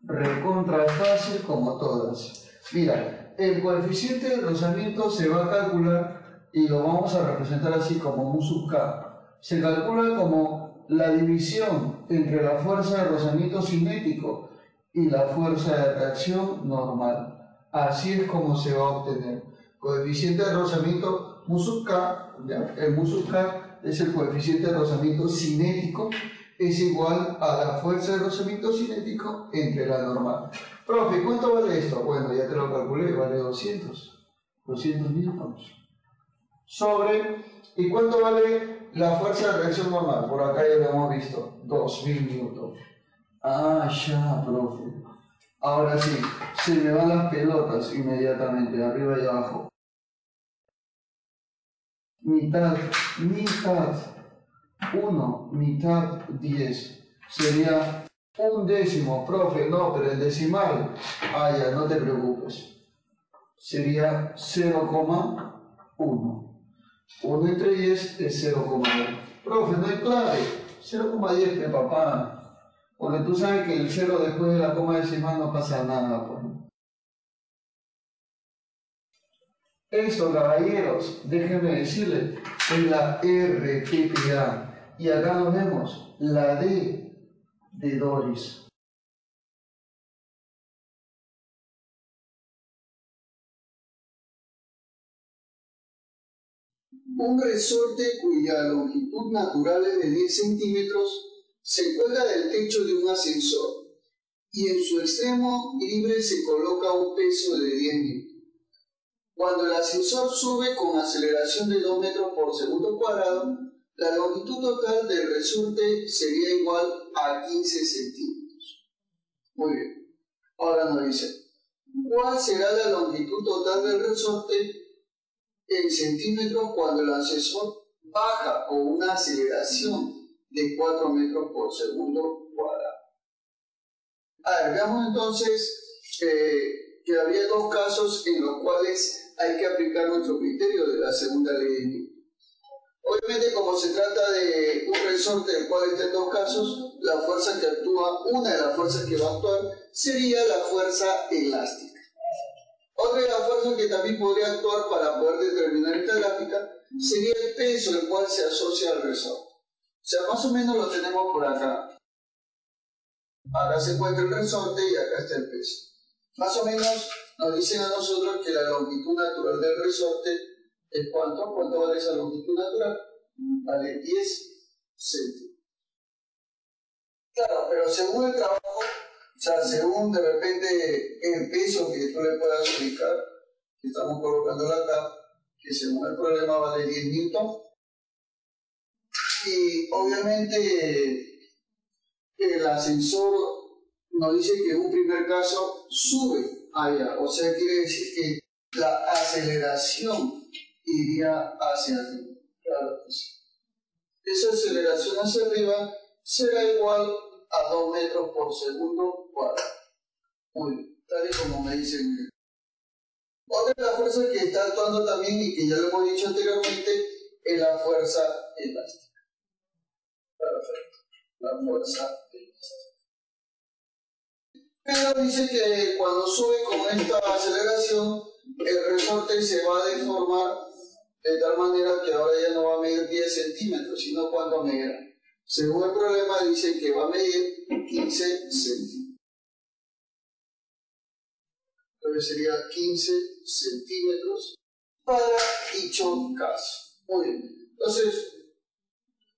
Recontra fácil como todas. Mira, el coeficiente de rozamiento se va a calcular y lo vamos a representar así como mu sub k. Se calcula como la división entre la fuerza de rozamiento cinético y la fuerza de reacción normal. Así es como se va a obtener. Coeficiente de rozamiento mu sub k, ¿ya? El mu sub k es el coeficiente de rozamiento cinético, es igual a la fuerza de rozamiento cinético entre la normal. Profe, ¿cuánto vale esto? Bueno, ya te lo calculé, vale 200 newtons. Sobre, ¿y cuánto vale la fuerza de reacción normal? Por acá ya lo hemos visto, 2000 newtons. Ah, ya, profe. Ahora sí, se me van las pelotas inmediatamente, de arriba y abajo. Mitad, 1, mitad 10, sería Un décimo, profe, no, pero en decimal. Ah, ya, no te preocupes. Sería 0,1. 1 entre 10 es 0,1. Profe, no hay clave. 0,10 de papá. Porque tú sabes que el 0 después de la coma decimal no pasa nada, pues. Eso, caballeros, déjenme decirles, es la RPPA. Y acá nos vemos la D de Doris. Un resorte cuya longitud natural es de 10 centímetros se cuelga del techo de un ascensor y en su extremo libre se coloca un peso de 10 N. Cuando el ascensor sube con aceleración de 2 metros por segundo cuadrado, la longitud total del resorte sería igual a 15 centímetros. Muy bien. Ahora nos dice, ¿cuál será la longitud total del resorte en centímetros cuando el ascensor baja con una aceleración de 4 metros por segundo cuadrado? A ver, veamos entonces que habría dos casos en los cuales hay que aplicar nuestro criterio de la segunda ley de Newton. Obviamente, como se trata de un resorte del cual está en dos casos, la fuerza que actúa, una de las fuerzas que va a actuar, sería la fuerza elástica. Otra de las fuerzas que también podría actuar para poder determinar esta gráfica sería el peso al cual se asocia al resorte. O sea, más o menos lo tenemos por acá. Acá se encuentra el resorte y acá está el peso. Más o menos nos dicen a nosotros que la longitud natural del resorte es ¿cuánto? ¿Cuánto vale esa longitud natural? Vale 10 centímetros. Claro, pero según el trabajo, o sea, según de repente el peso que tú le puedas aplicar, que estamos colocándolo acá, que según el problema vale 10 newton, y obviamente el ascensor nos dice que en un primer caso sube allá, o sea, quiere decir que la aceleración iría hacia arriba. Claro que sí. Esa aceleración hacia arriba será igual a 2 metros por segundo cuadrado. Muy bien, tal y como me dicen. Otra de las fuerzas que está actuando también y que ya lo hemos dicho anteriormente es la fuerza elástica. Perfecto, la fuerza elástica. Pero dice que cuando sube con esta aceleración, el resorte se va a deformar de tal manera que ahora ya no va a medir 10 centímetros, sino cuánto medirá. Según el problema dice que va a medir 15 centímetros. Entonces sería 15 centímetros para dicho caso. Muy bien. Entonces,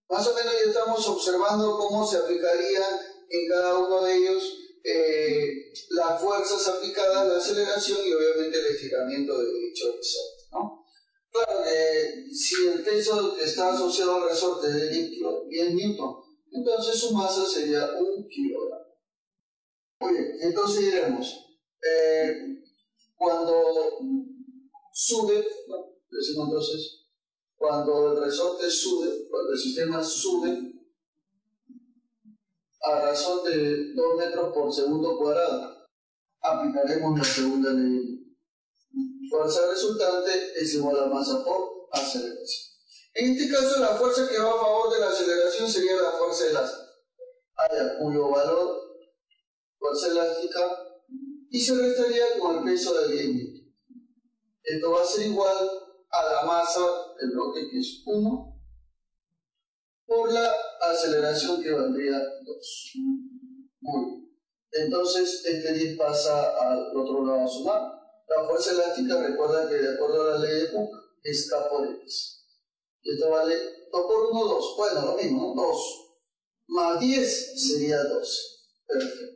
más o menos ya estamos observando cómo se aplicaría en cada uno de ellos las fuerzas aplicadas, la aceleración y obviamente el estiramiento de dicho resorte, ¿no? Claro que si el peso que está asociado al resorte es de 10 newton, entonces su masa sería 1 kilogramo. Muy bien, entonces diremos, cuando sube, bueno, decimos entonces, cuando el resorte sube, cuando el sistema sube a razón de 2 metros por segundo cuadrado, aplicaremos la segunda ley. Fuerza resultante es igual a masa por aceleración. En este caso, la fuerza que va a favor de la aceleración sería la fuerza elástica, cuyo valor, fuerza elástica, y se restaría con el peso de 10 newton. Esto va a ser igual a la masa del bloque, que es 1, por la aceleración que valdría 2. Muy bien. Entonces, este 10 pasa al otro lado a sumar. La fuerza elástica, recuerda que de acuerdo a la ley de Hooke, es K por X. Y esto vale 2 por 1, 2. Bueno, lo mismo, 2. Más 10 sería 12. Perfecto.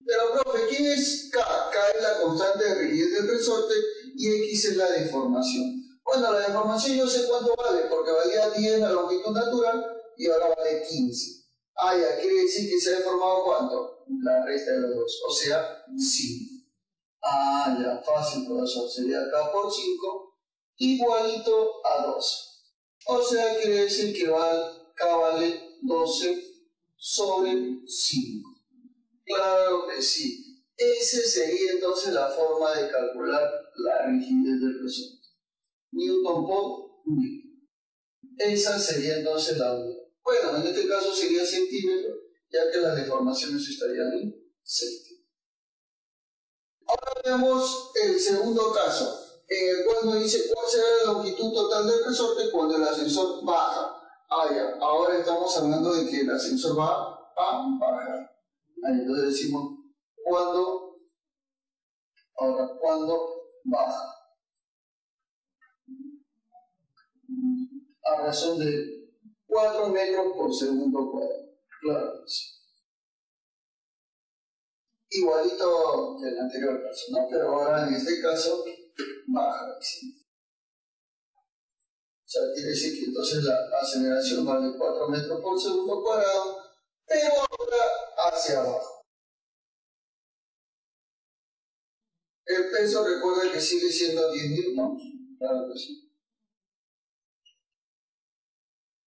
Pero, profe, ¿quién es K? K es la constante de rigidez del resorte y X es la deformación. Bueno, la deformación yo sé cuánto vale, porque valía 10 la longitud natural y ahora vale 15. Ah, ya, quiere decir que se ha deformado ¿cuánto? La resta de los dos, o sea, 5. Ah, ya, fácil, profesor. Sería K por 5 igualito a 12. O sea, quiere decir que K vale 12 sobre 5. Claro que sí. Esa sería entonces la forma de calcular la rigidez del resorte. Newton por metro. Esa sería entonces la unidad. Bueno, en este caso sería centímetro, ya que las deformaciones estarían en centímetros. Ahora veamos el segundo caso, en el cual nos dice cuál será la longitud total del resorte cuando el ascensor baja. Ya. Ahora estamos hablando de que el ascensor va a bajar. Entonces decimos cuando baja. A razón de 4 metros por segundo cuadrado. Claro que sí. Igualito que en el anterior caso, ¿no? Pero ahora en este caso baja. ¿Sí? O sea, quiere decir que entonces la aceleración va de 4 metros por segundo cuadrado, pero ahora hacia abajo. El peso, recuerda que sigue siendo 10 newtons. Claro que sí.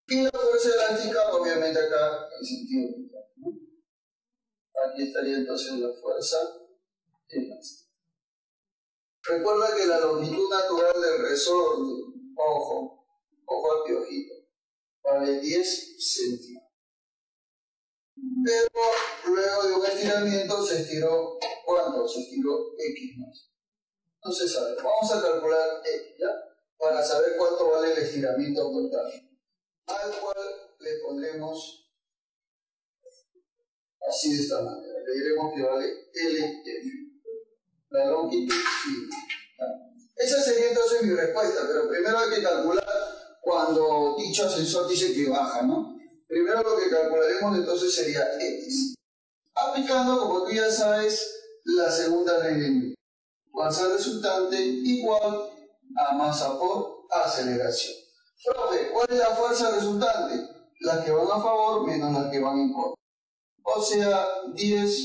Y la fuerza elástica, obviamente acá en sentido contrario, ¿no? Aquí estaría entonces la fuerza elástica. Recuerda que la longitud natural del resorte, ojo al piojito, vale 10 centímetros. Pero luego de un estiramiento se estiró, ¿cuánto? Se estiró X más. No se sabe. Vamos a calcular X, ¿ya? Para saber cuánto vale el estiramiento total. Al cual le pondremos así de esta manera. Le diremos que vale LF, la longitud final. Esa sería entonces mi respuesta, pero primero hay que calcular cuando dicho ascensor dice que baja, ¿no? Primero lo que calcularemos entonces sería X. Aplicando, como tú ya sabes, la segunda ley de Newton. Fuerza resultante igual a masa por aceleración. Profe, ¿cuál es la fuerza resultante? Las que van a favor menos las que van en contra. O sea, 10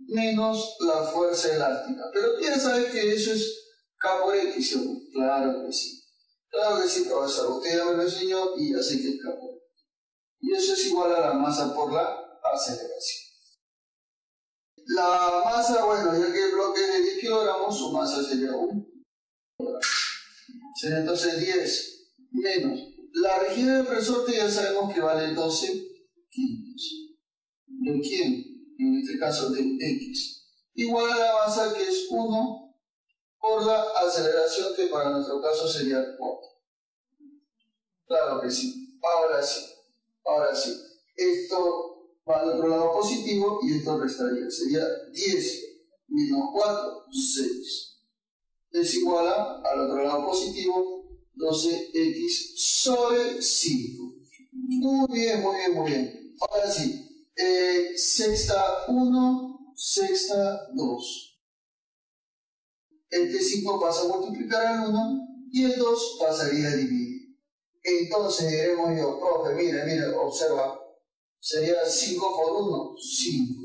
menos la fuerza elástica. Pero tú ya sabes que eso es K por X, ¿no? Claro que sí. Claro que sí, profesor. Usted ya me lo enseñó y ya sé que es K por X. Y eso es igual a la masa por la aceleración. La masa, bueno, ya que el bloque es de 10 kilogramos, su masa sería 1 kilogramo. Sería entonces 10 menos. La rigidez del resorte ya sabemos que vale 12 kilos. ¿De quién? En este caso de X. Igual a la masa que es 1 por la aceleración que para nuestro caso sería 4. Claro que sí. Ahora sí. Esto va al otro lado positivo y esto restaría. Sería 10 menos 4, 6. Es igual a, al otro lado positivo, 12x sobre 5. Muy bien. Ahora sí, sexta 1, sexta 2. Este 5 pasa a multiplicar al 1 y el 2 pasaría a dividir. Entonces diremos yo, profe, mire, observa, sería 5 por 1, 5.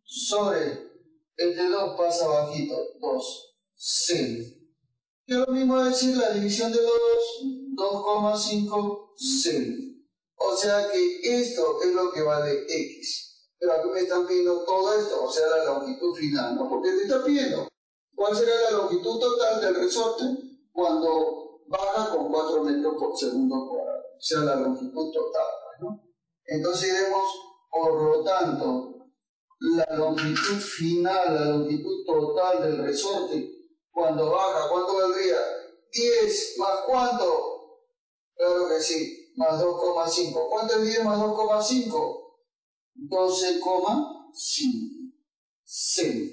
Sobre este 2 pasa bajito, 2, 0. Que lo mismo decir la división de 2,5, 0. O sea que esto es lo que vale X. Pero aquí me están pidiendo todo esto, o sea la longitud final, ¿no? Porque te está pidiendo cuál será la longitud total del resorte cuando baja con 4 metros por segundo cuadrado. O sea la longitud total, ¿no? Entonces diremos, por lo tanto, la longitud final, la longitud total del resorte cuando baja, ¿cuánto valdría? 10 más ¿cuánto? Claro que sí, más 2,5. ¿Cuánto es 10 más 2,5? 12,5. 0.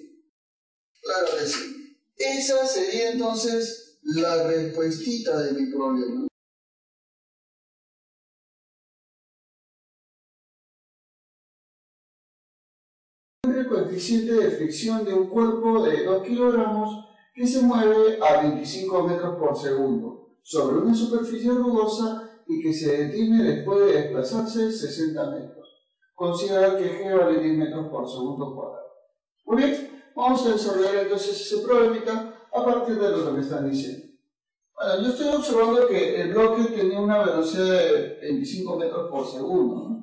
Claro que sí. Esa sería entonces la respuestita de mi problema. El coeficiente de fricción de un cuerpo de 2 kilogramos que se mueve a 25 metros por segundo sobre una superficie rugosa y que se detiene después de desplazarse 60 metros. Considera que G vale 10 metros por segundo cuadrado. Muy bien, vamos a desarrollar entonces ese problemita a partir de lo que me están diciendo. Bueno, yo estoy observando que el bloque tenía una velocidad de 25 metros por segundo, ¿no?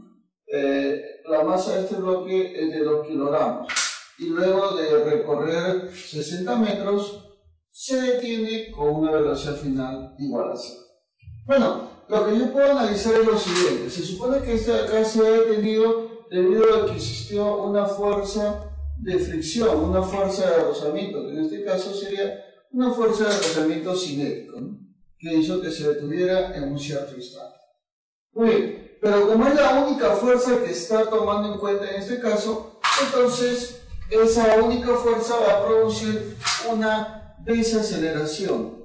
la masa de este bloque es de 2 kilogramos y luego de recorrer 60 metros se detiene con una velocidad final igual a 0. Bueno, lo que yo puedo analizar es lo siguiente. Se supone que este de acá se ha detenido debido a que existió una fuerza de fricción, una fuerza de rozamiento, que en este caso sería una fuerza de rozamiento cinético, ¿no?, que hizo que se detuviera en un cierto instante. Muy bien, pero como es la única fuerza que está tomando en cuenta en este caso, entonces esa única fuerza va a producir una desaceleración.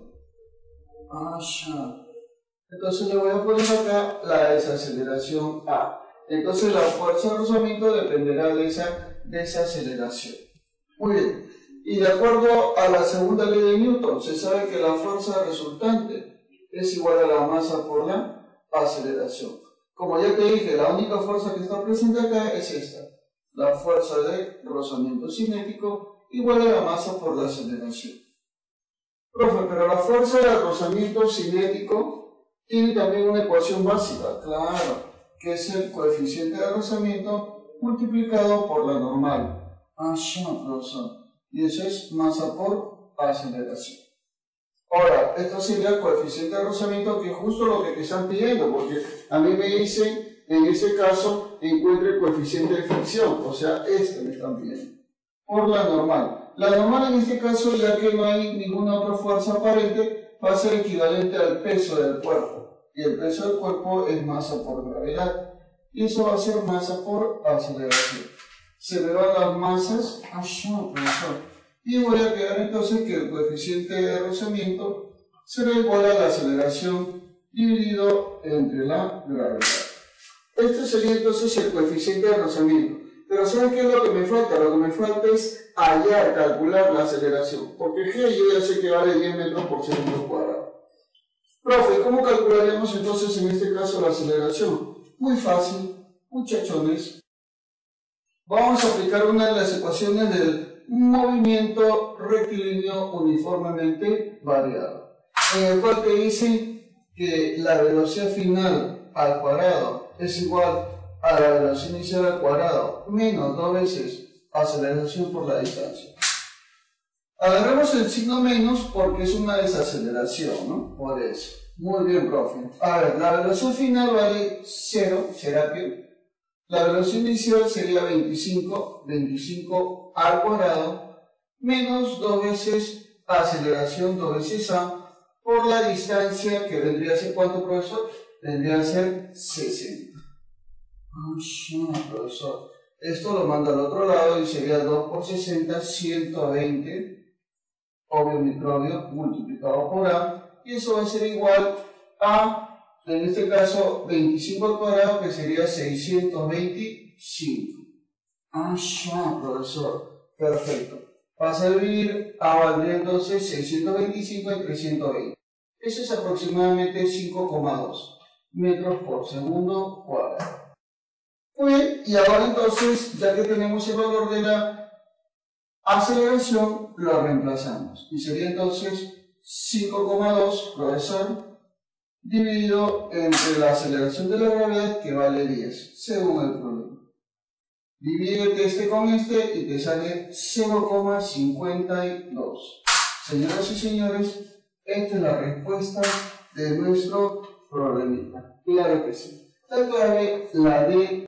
Entonces le voy a poner acá la desaceleración A. Entonces la fuerza de rozamiento dependerá de esa desaceleración. Muy bien. Y de acuerdo a la segunda ley de Newton, se sabe que la fuerza resultante es igual a la masa por la aceleración. Como ya te dije, la única fuerza que está presente acá es esta. La fuerza de rozamiento cinético igual a la masa por la aceleración. Profe, pero la fuerza de rozamiento cinético tiene también una ecuación básica, claro, que es el coeficiente de rozamiento multiplicado por la normal. Profesor. Y eso es masa por aceleración. Ahora, esto sería el coeficiente de rozamiento, que es justo lo que te están pidiendo, porque a mí me dicen, en este caso, encuentre el coeficiente de fricción, o sea, este me están pidiendo, por la normal. La normal en este caso, ya que no hay ninguna otra fuerza aparente, va a ser equivalente al peso del cuerpo, y el peso del cuerpo es masa por gravedad, y eso va a ser masa por aceleración. Se me van las masas, y voy a quedar entonces que el coeficiente de rozamiento será igual a la aceleración dividido entre la gravedad. Este sería entonces el coeficiente de rozamiento. Pero ¿saben qué es lo que me falta? Lo que me falta es hallar, calcular la aceleración, porque G yo ya sé que vale 10 metros por segundo cuadrado. Profe, ¿cómo calcularíamos entonces en este caso la aceleración? Muy fácil, muchachones. Vamos a aplicar una de las ecuaciones del movimiento rectilíneo uniformemente variado, en el cual te dicen que la velocidad final al cuadrado es igual a la velocidad inicial al cuadrado menos 2 veces aceleración por la distancia. Agarremos el signo menos porque es una desaceleración, ¿no? Por eso. Muy bien, profe. A ver, la velocidad final vale 0, será que la velocidad inicial sería 25 al cuadrado, menos 2 veces aceleración, 2 veces a, por la distancia, que vendría a ser, ¿cuánto, profesor? Vendría a ser 60. Profesor. Esto lo manda al otro lado y sería 2 por 60, 120, obvio microbio, multiplicado por A, y eso va a ser igual a, en este caso, 25 al cuadrado, que sería 625. Profesor. Perfecto. Pasa a dividir A valdría entonces 625 entre 120. Eso es aproximadamente 5,2 metros por segundo cuadrado. Muy bien, y ahora entonces, ya que tenemos el valor de la aceleración, lo reemplazamos. Y sería entonces 5,2, profesor, dividido entre la aceleración de la gravedad, que vale 10, según el problema. Divide este con este y te sale 0,52. Señoras y señores, esta es la respuesta de nuestro problemita. Claro que sí. La clave, la D